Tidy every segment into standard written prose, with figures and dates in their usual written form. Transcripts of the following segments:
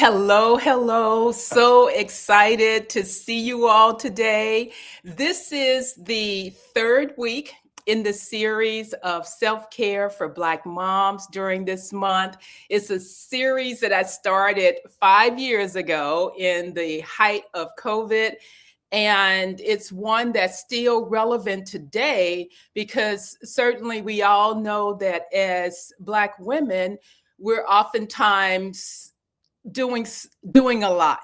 Hello, hello. So excited to see you all today. This is the third week in the series of self care for Black moms during this month. It's a series that I started 5 years ago in the height of COVID. And it's one that's still relevant today because certainly we all know that as Black women, we're oftentimes doing doing a lot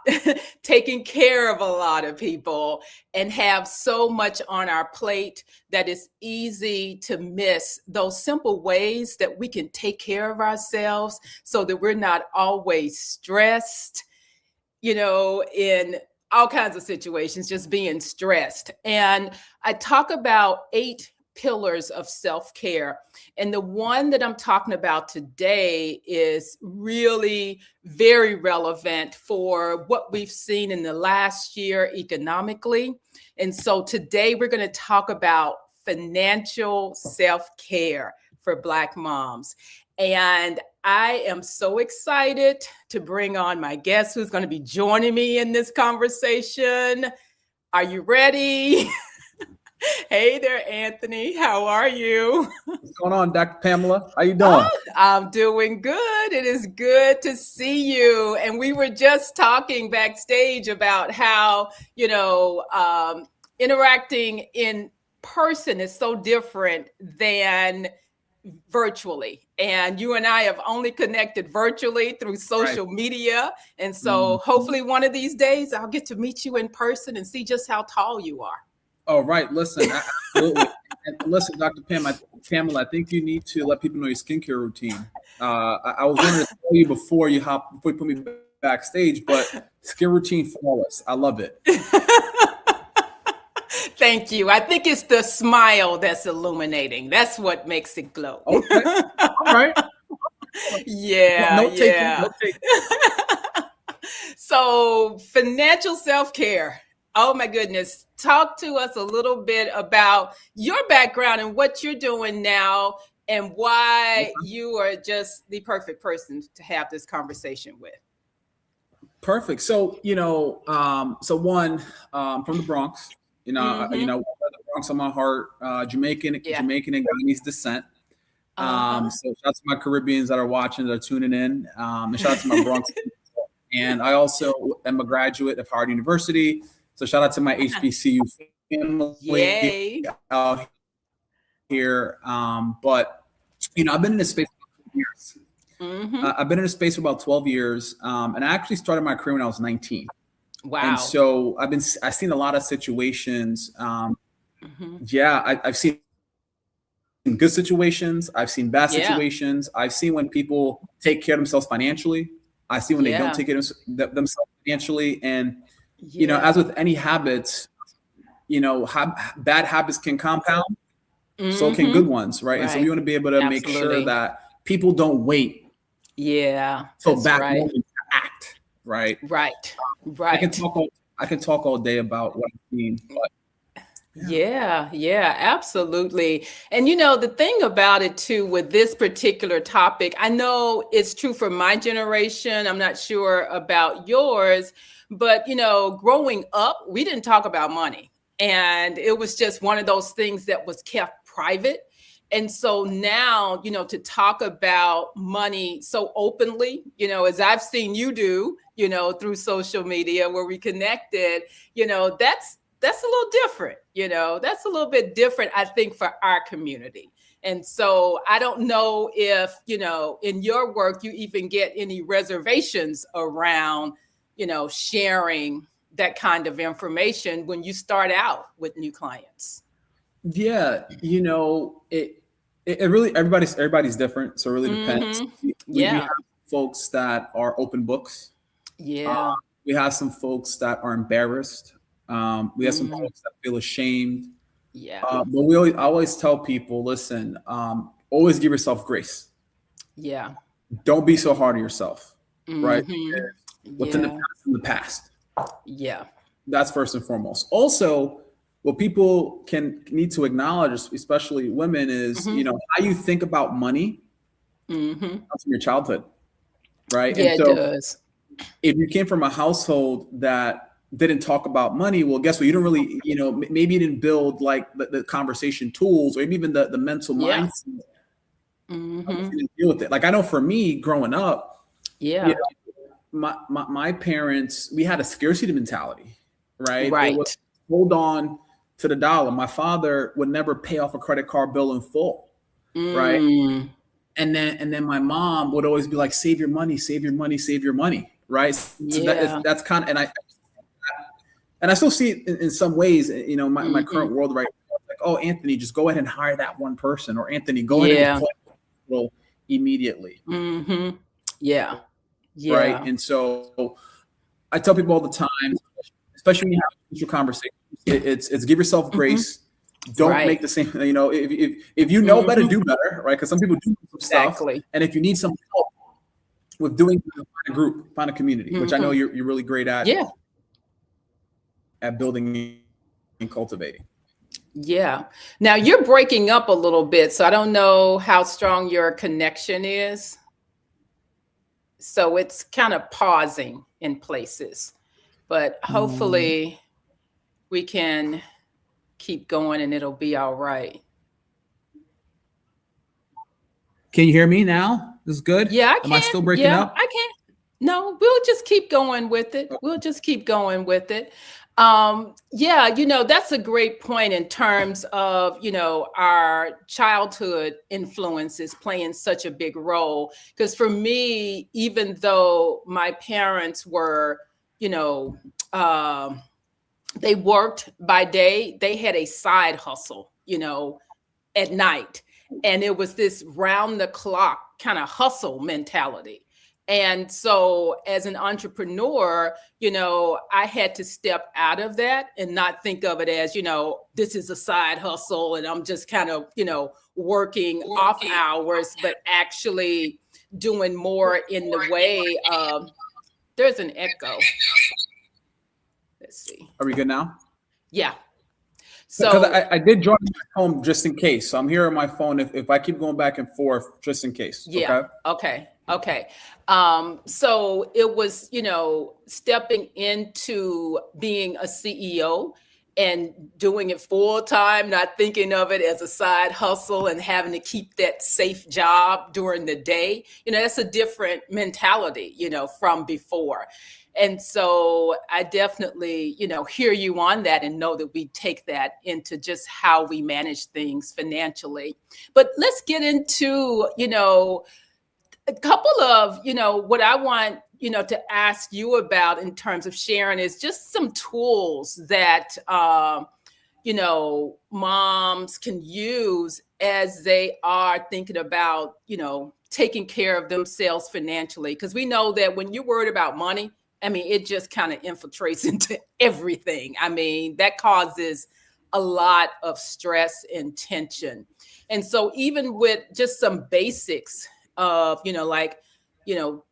taking care of a lot of people and have so much on our plate that it's easy to miss those simple ways that we can take care of ourselves so that we're not always stressed, in all kinds of situations, just being stressed. And I talk about 8 pillars of self care. And the one that I'm talking about today is really very relevant for what we've seen in the last year economically. And so today we're going to talk about financial self care for Black moms. And I am so excited to bring on my guest who's going to be joining me in this conversation. Are you ready? Hey there, Anthony. How are you? What's going on, Dr. Pamela? How you doing? I'm doing good. It is good to see you. And we were just talking backstage about how, interacting in person is so different than virtually. And you and I have only connected virtually through social media. And so hopefully one of these days I'll get to meet you in person and see just how tall you are. Oh, right. Listen, absolutely. And listen, Dr. Pamela, I think you need to let people know your skincare routine. I was going to tell you before you put me backstage, but skin routine flawless. I love it. Thank you. I think it's the smile that's illuminating. That's what makes it glow. Okay. All right. Yeah. Note taking. So, financial self-care. Oh my goodness. Talk to us a little bit about your background and what you're doing now and why you are just the perfect person to have this conversation with. Perfect. So, from the Bronx, the Bronx on my heart, Jamaican and Guyanese descent. So shout out to my Caribbeans that are watching, that are tuning in. And shout out to my Bronx. And I also am a graduate of Howard University. So shout out to my HBCU family out here. But, I've been in this space for 12 years. I've been in this space for about 12 years. And I actually started my career when I was 19. Wow. And so I've seen a lot of situations. I've seen good situations. I've seen bad situations. I've seen when people take care of themselves financially. I see when they don't take care of themselves financially. And, as with any habits, bad habits can compound. So can good ones, right? And so we want to be able to make sure that people don't wait. Yeah. So bad moments to act, right? Right. I can talk all day about what I've seen, but Yeah, absolutely. And the thing about it too, with this particular topic, I know it's true for my generation. I'm not sure about yours, but growing up, we didn't talk about money. And it was just one of those things that was kept private. And so now, to talk about money so openly, as I've seen you do, through social media where we connected, that's a little different, that's a little bit different, I think, for our community. And so I don't know if, in your work, you even get any reservations around, sharing that kind of information when you start out with new clients. Yeah. It really, everybody's different. So it really depends. We have folks that are open books. Yeah. We have some folks that are embarrassed. We have some folks that feel ashamed. Yeah. But I always tell people, listen, always give yourself grace. Yeah. Don't be so hard on yourself, right? What's in the past. Yeah. That's first and foremost. Also, what people need to acknowledge, especially women, is how you think about money comes from your childhood, right? Yeah, and so it does. if you came from a household that didn't talk about money, well, guess what? You don't really, maybe you didn't build like the conversation tools or maybe even the mental mindset to deal with it. Like I know for me growing up, my parents, we had a scarcity mentality, right? It was hold on to the dollar. My father would never pay off a credit card bill in full, right? And then my mom would always be like, save your money, save your money, save your money, right? So that's kind of, and I still see it in some ways, my current world right now, like, oh, Anthony, just go ahead and hire that one person, or Anthony, go ahead and immediately. Yeah. Right. And so I tell people all the time, especially when you have social conversations, it's give yourself grace. Don't make the same, if you know better, do better, right? Because some people do some stuff. And if you need some help with doing, find a group, find a community, which I know you're really great at building and cultivating. Yeah. Now you're breaking up a little bit, so I don't know how strong your connection is. So it's kind of pausing in places, but hopefully we can keep going and it'll be all right. Can you hear me now? This is good? Yeah, I can. Am I still breaking up? I can. No, we'll just keep going with it. We'll just keep going with it. That's a great point in terms of, our childhood influences playing such a big role. Because for me, even though my parents were, they worked by day, they had a side hustle, at night. And it was this round the clock kind of hustle mentality. And so as an entrepreneur, I had to step out of that and not think of it as, this is a side hustle and I'm just kind of, working off hours, but actually doing more in the way of, there's an echo. Let's see. Are we good now? Yeah. So I did join my phone just in case. So I'm here on my phone if I keep going back and forth, just in case. Yeah. Okay. So it was, stepping into being a CEO and doing it full time, not thinking of it as a side hustle and having to keep that safe job during the day. That's a different mentality, from before. And so I definitely, hear you on that and know that we take that into just how we manage things financially. But let's get into, a couple of, what I want, to ask you about in terms of sharing is just some tools that, moms can use as they are thinking about, taking care of themselves financially. Because we know that when you're worried about money, it just kind of infiltrates into everything. That causes a lot of stress and tension. And so even with just some basics of,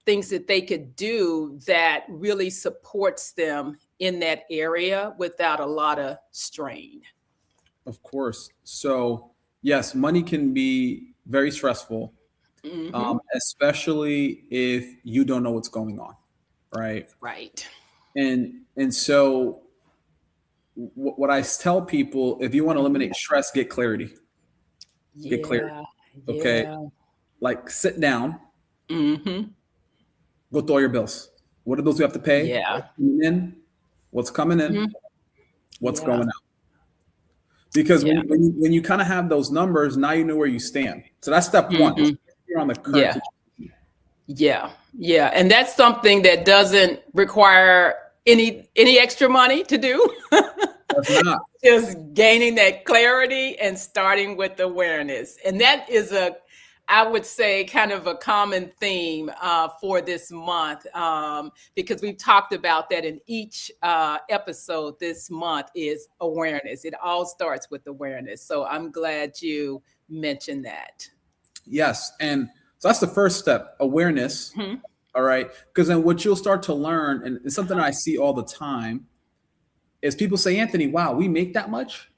things that they could do that really supports them in that area without a lot of strain. Of course. So yes, money can be very stressful, especially if you don't know what's going on. Right. And so what I tell people, if you want to eliminate stress, get clarity. Get clarity. Okay. Like sit down, go through all your bills. What are those we have to pay? What's coming in, what's going out. Because when you kind of have those numbers, now you know where you stand. So that's step one. You're on the current situation. Yeah. And that's something that doesn't require any extra money to do. That's not. Just gaining that clarity and starting with awareness. And that is I would say kind of a common theme for this month, because we've talked about that in each episode this month is awareness. It all starts with awareness. So I'm glad you mentioned that. Yes. And so that's the first step, awareness. All right. Because then what you'll start to learn, and it's something I see all the time, is people say, Anthony, wow, we make that much?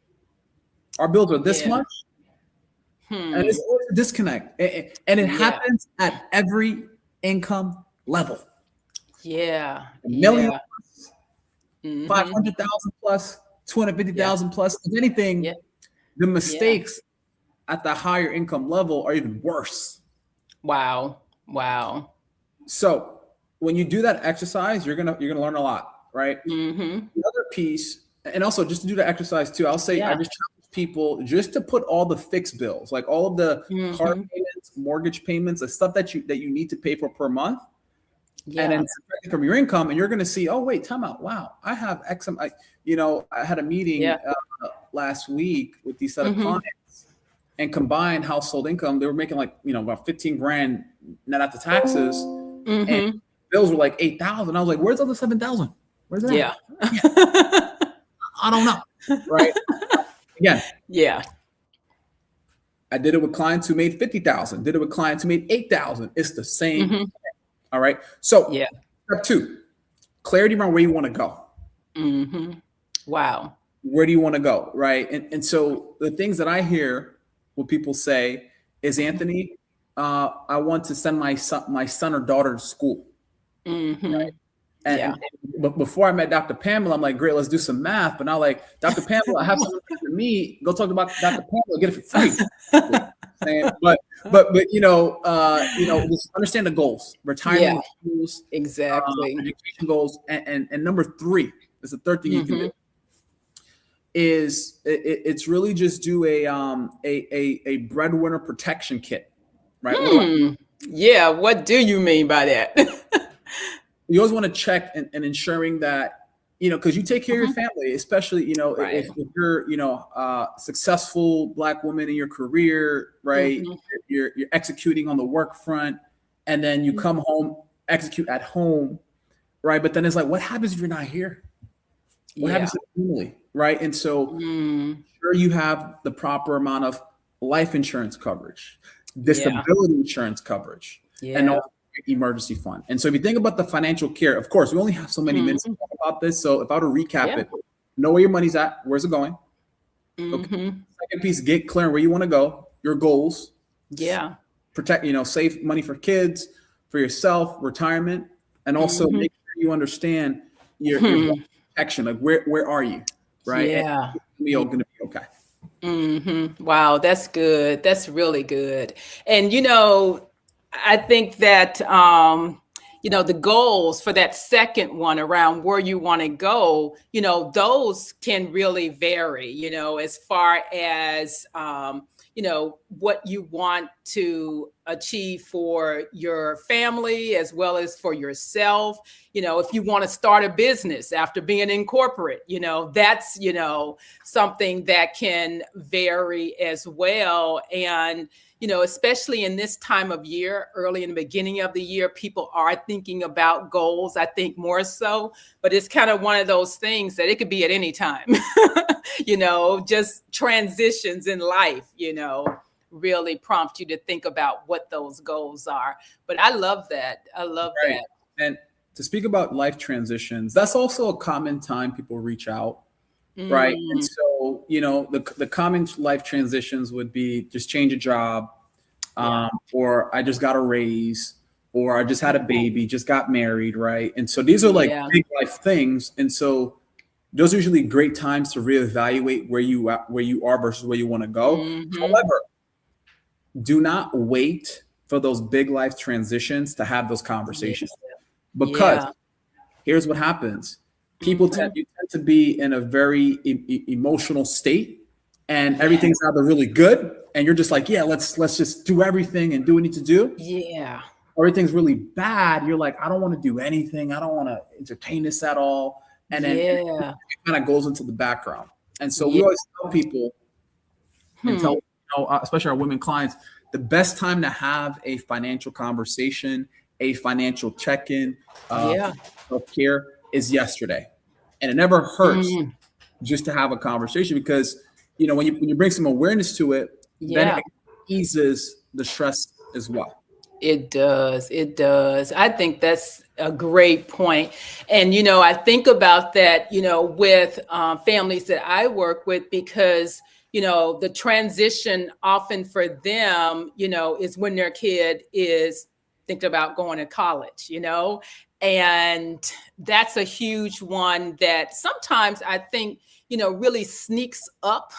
Our bills are this much? And it's always a disconnect. And it happens at every income level. Yeah. A million, Yeah. Hmm. 500,000 plus, Yeah. 250,000 plus. If Yeah. anything, the Yeah. mistakes at the higher income level are even worse. Wow. Wow. So when you do that exercise, you're gonna learn a lot, right? Hmm. The other piece, and also just to do the exercise too, I'll say I Yeah. just challenge people just to put all the fixed bills, like all of the car Hmm. payments, mortgage payments, the stuff that you need to pay for per month, and Yeah. then subtract it from your income, and you're going to see, oh wait, time out. Wow, I have X. I had a meeting Yeah. last week with these set of Hmm. clients, and combined household income, they were making like about 15 grand net after taxes, and Hmm. bills were like 8,000. I was like, where's the other 7,000? Where's it at? Yeah. I don't know. Right. Again, Yeah. I did it with clients who made 50,000, did it with clients who made 8,000. It's the same. Hmm. All right. So Yeah. step two, clarity around where you want to go. Hmm. Wow. Where do you want to go? Right. And so the things that I hear what people say is, Anthony, I want to send my son or daughter to school. Hmm. But before I met Dr. Pamela, I'm like, great, let's do some math. But now, like, Dr. Pamela, I have something for me. Go talk about Dr. Pamela, get it for free. But just understand the goals, Yeah. retirement goals, Exactly. education goals, and number three is the third thing you can Hmm. do is it's really just do a breadwinner protection kit, right? What do I Hmm. Yeah. What do you mean by that? You always want to check and ensuring that, because you take care of your Mhm. family, especially, Right. if you're, successful Black woman in your career, right? Hmm. You're executing on the work front, and then you come home, execute at home, right? But then it's like, what happens if you're not here? What Yeah. happens to the family, right? And so, Mm. sure, you have the proper amount of life insurance coverage, Yeah. disability insurance coverage, and Yeah. also emergency fund. And so if you think about the financial care, of course, we only have so many minutes to Mhm. talk about this. So if I were to recap Yeah. it, know where your money's at, where's it going? Okay. Hmm. Second piece, get clear on where you want to go, your goals, Yeah. protect, save money for kids, for yourself, retirement, and also Hmm. make sure you understand your Hmm. protection. Like where are you? Right? And Yeah. we all gonna be okay. Wow, that's good. That's really good. And I think that the goals for that second one around where you want to go, those can really vary, as far as what you want to achieve for your family as well as for yourself. If you want to start a business after being in corporate, that's something that can vary as well. And, especially in this time of year, early in the beginning of the year, people are thinking about goals, I think more so, but it's kind of one of those things that it could be at any time, just transitions in life, really prompt you to think about what those goals are. But I love that. I love Right. that. And to speak about life transitions, that's also a common time people reach out. Right. And Mm, so, the common life transitions would be just change a job, yeah. or I just got a raise, or I just had a baby, just got married. Right. And so these are like Yeah. big life things. And so those are usually great times to reevaluate where you are versus where you want to go. Hmm. However, do not wait for those big life transitions to have those Yeah. conversations, because Yeah. here's what happens. Hmm. You tend to be in a very emotional state, and everything's either really good and you're just like, yeah, let's just do everything and do what we need to do. Yeah. Or everything's really bad. You're like, I don't want to do anything. I don't want to entertain this at all. And then it Yeah. kind of goes into the background. And so we Yeah. always tell people and Hmm. tell, especially our women clients, the best time to have a financial conversation, a financial check-in, Yeah. self-care is yesterday. And it never hurts Mm. just to have a conversation, because when you bring some awareness to it, then Yeah. it eases the stress as well. It does. It does. I think that's a great point. And, I think about that, with families that I work with, because, the transition often for them, is when their kid is thinking about going to college, and that's a huge one that sometimes I think, really sneaks up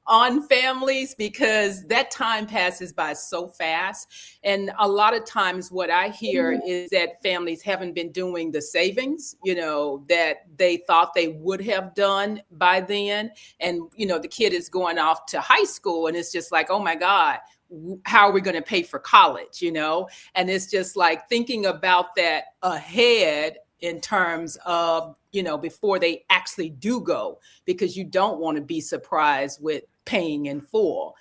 on families, because that time passes by so fast. And a lot of times what I hear is that families haven't been doing the savings, that they thought they would have done by then. And, the kid is going off to high school and it's just like, oh my God, how are we going to pay for college, And it's just like thinking about that ahead in terms of, before they actually do go, because you don't want to be surprised with paying in full.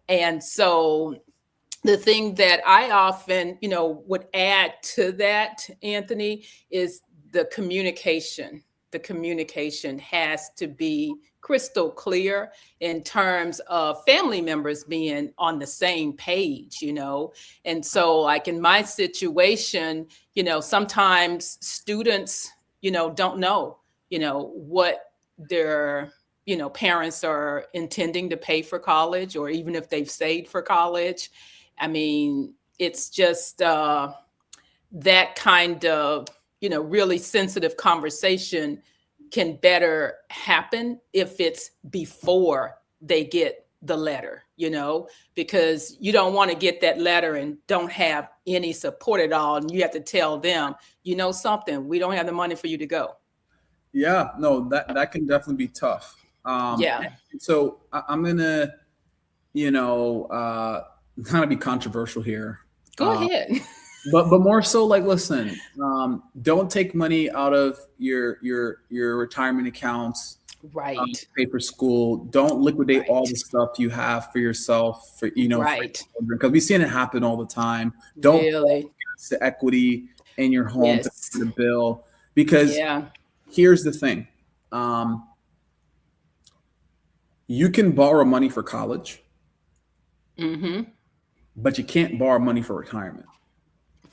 And so the thing that I often, would add to that, Anthony, is the communication. The communication has to be crystal clear in terms of family members being on the same page, And so like in my situation, sometimes students, don't know, what their, parents are intending to pay for college, or even if they've saved for college. I mean, it's just that kind of, really sensitive conversation can better happen if it's before they get the letter, because you don't want to get that letter and don't have any support at all. And you have to tell them, something, we don't have the money for you to go. Yeah, no, that can definitely be tough. Yeah. So I'm going to, kind of be controversial here. Go ahead. But more so, like, listen, don't take money out of your retirement accounts, right? To pay for school. Don't liquidate all the stuff you have for yourself, for right, because we've seen it happen all the time. Don't really the equity in your home to pay the bill, because here's the thing: you can borrow money for college, but you can't borrow money for retirement.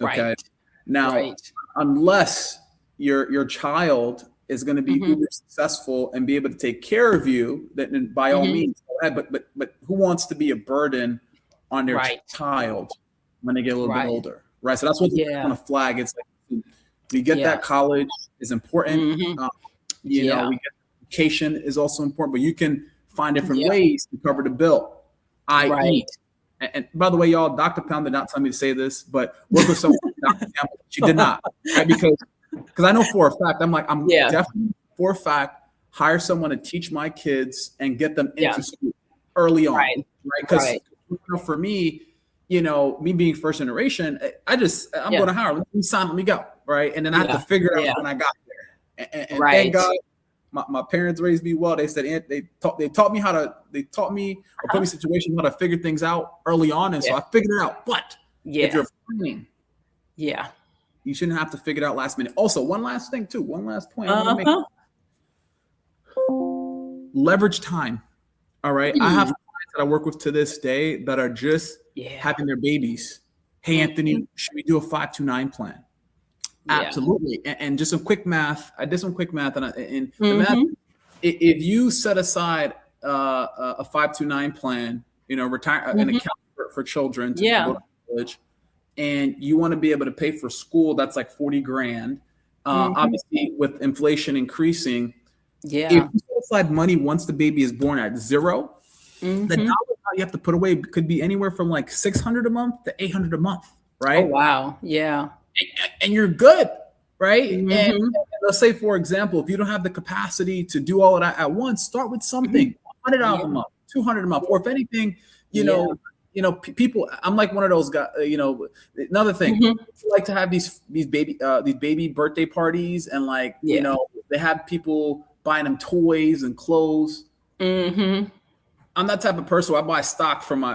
Okay. Right. Now, unless your child is going to be uber successful and be able to take care of you, then by all means, go ahead. But who wants to be a burden on their child when they get a little bit older, right? So that's what you want to flag. It's like, we get that college is important. We get education is also important, but you can find different ways to cover the bill. I.e. And by the way, y'all, Dr. Pound did not tell me to say this, but work with someone. She did not, right? Because I know for a fact, I'm definitely for a fact, hire someone to teach my kids and get them into school early on, right? Because for me, me being first generation, I'm going to hire. Let me sign, let me go, right? And then I have to figure it out when I got there. And thank God, my parents raised me well. They said they taught me or put me in situations how to figure things out early on, and so I figured it out. But if you're planning, you shouldn't have to figure it out last minute. Also, one last thing too. One last point. I want to make. Leverage time. All right, I have clients that I work with to this day that are just having their babies. Hey, Anthony, should we do a 5-2-9 plan? Absolutely. And just some quick math. I did some quick math, and the math, if you set aside a 5-2-9 plan, retire an account for children to go to college, and you want to be able to pay for school, that's like $40,000. Obviously, with inflation increasing, if you set aside money once the baby is born at zero, the dollar you have to put away could be anywhere from like $600 a month to $800 a month, right? Oh wow, yeah. And you're good, right? And let's say, for example, if you don't have the capacity to do all of that at once, start with something, $100 a month, $200 a month, or if anything, people. I'm like one of those guys. Another thing, people like to have these baby birthday parties, and they have people buying them toys and clothes. I'm that type of person where I buy stock for my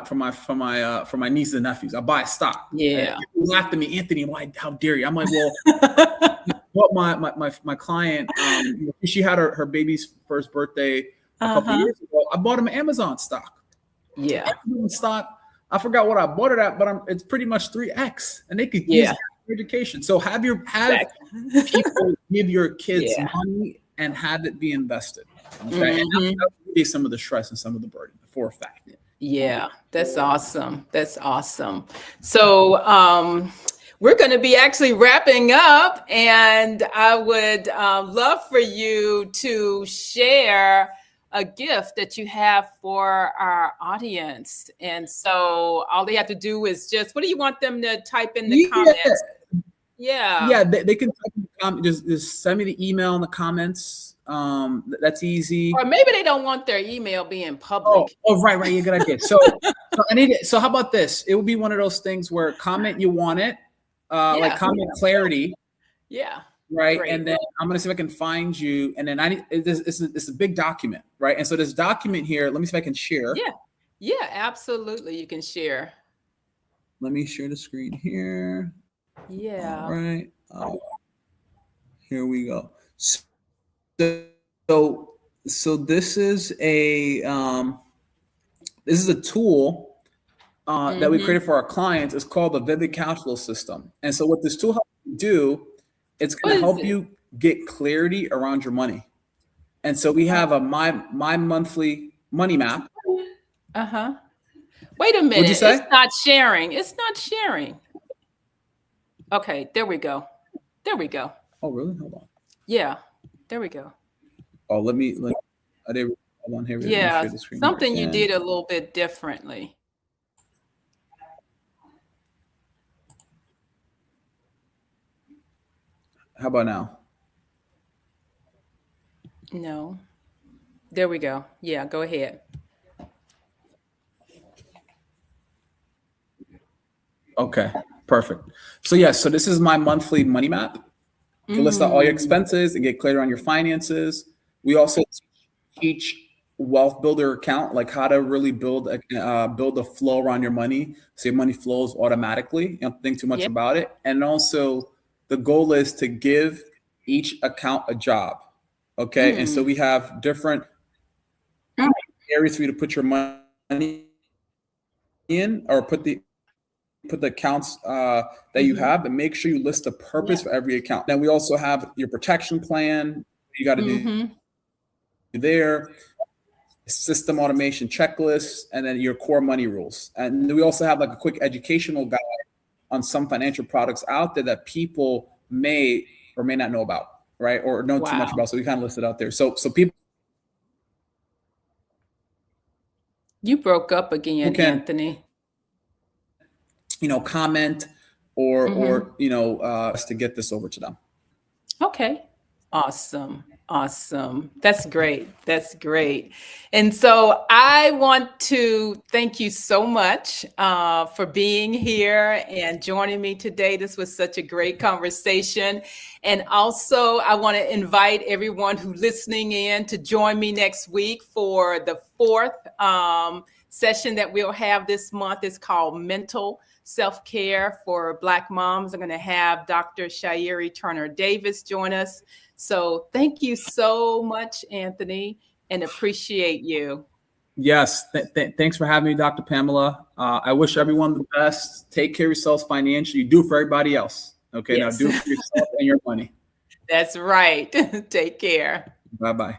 nieces and nephews. I buy stock. Yeah. People laugh at me, Anthony, why? How dare you? I'm like, well, my client, she had her baby's first birthday a couple years ago. I bought him Amazon stock. Yeah. Amazon stock. I forgot what I bought it at, but it's pretty much 3x, and they could use it for education. So have people give your kids money and have it be invested. Okay. And that would be some of the stress and some of the burden for a fact. Yeah, that's awesome. That's awesome. So we're going to be actually wrapping up, and I would love for you to share a gift that you have for our audience. And so all they have to do is just, what do you want them to type in the comments? Yeah, they can type in the comments. Just send me the email in the comments. That's easy. Or maybe they don't want their email being public. Oh, right. Yeah, good idea. So so how about this? It would be one of those things where comment you want it, like comment clarity. Yeah. Right. Great. And then I'm going to see if I can find you. And then it's a big document, right? And so this document here, let me see if I can share. Yeah, absolutely. You can share. Let me share the screen here. Yeah. All right. Here we go. So this is a tool that we created for our clients. It's called the Vivid Cash Flow System. And so what this tool helps you do, it's going to help you get clarity around your money. And so we have a my monthly money map. Wait a minute. What'd you say? It's not sharing. It's not sharing. Okay, there we go. There we go. Oh, really? Hold on. Yeah, there we go. Oh, hold on here. Yeah, something you did a little bit differently. How about now? No. There we go. Yeah, go ahead. Okay, perfect. So yes, so this is my monthly money map. You list out all your expenses and get clear on your finances. We also teach wealth builder account, like how to really build a flow around your money, so your money flows automatically. You don't think too much about it. And also, the goal is to give each account a job. Okay, and so we have different areas for you to put your money in, or put the accounts that you have, and make sure you list the purpose for every account. Then we also have your protection plan. You got to do there, system automation checklist, and then your core money rules. And we also have like a quick educational guide on some financial products out there that people may or may not know about, right? Or know too much about. So we kind of list it out there. So people. You broke up again, Anthony. Comment or to get this over to them. Okay. Awesome. That's great. And so I want to thank you so much for being here and joining me today. This was such a great conversation. And also I want to invite everyone who's listening in to join me next week for the fourth session that we'll have this month. It's called Mental Self-Care for Black Moms. I'm going to have Dr. Sha'Iri Turner Davis join us. So thank you so much, Anthony, and appreciate you. Yes. Thanks for having me, Dr. Pamela. I wish everyone the best. Take care of yourselves financially. You do for everybody else. Okay. Yes. Now do it for yourself and your money. That's right. Take care. Bye-bye.